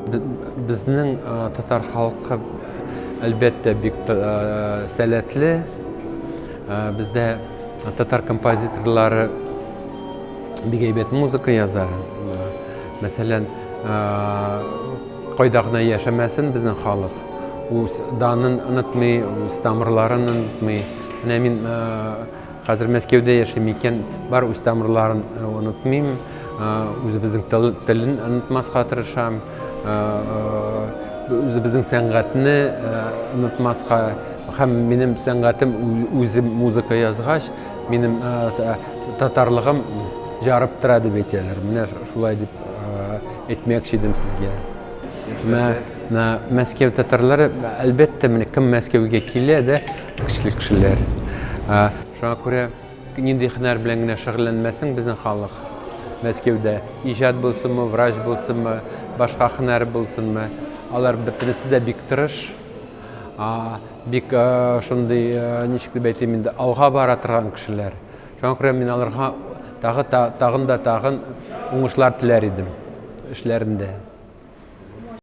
Безнең татар халкы әлбәттә бик сәләтле. Бездә татар композиторлары бик әйбәт музыка яза. Мәсәлән, кайда гына яшәмәсен безнең халык. Үз данын онытмый, үз тамырларын онытмый. Менә мин хәзер Мәскәүдә яшим икән, бар үз тамырларын онытмыйм. Үзебезнең телен онытмаска тырышам. Үзебезнең сәнгатьне онытмаска һәм минем сәнгатем үзем музыка язгач, минем татарлыгым жарып тора дип әйтәләр. Менә шулай дип әйтмәкче идем сезгә. Мәскәү татарлары әлбәттә менә кем Мәскәүгә килә дә көчле кешеләр. Шуңа күрә нинди һөнәр белән генә шөгыльләнмәсен безнең халык. Мәскәүдә иҗат булсынмы, врач булсынмы, башка һөнәр булсынмы, алар бөтенесе дә бик тырыш, бик шундый, ничек дип әйтим инде, алга бара торган кешеләр. Шуңа күрә мин аларга тагын уңышлар теләр идем эшләрендә.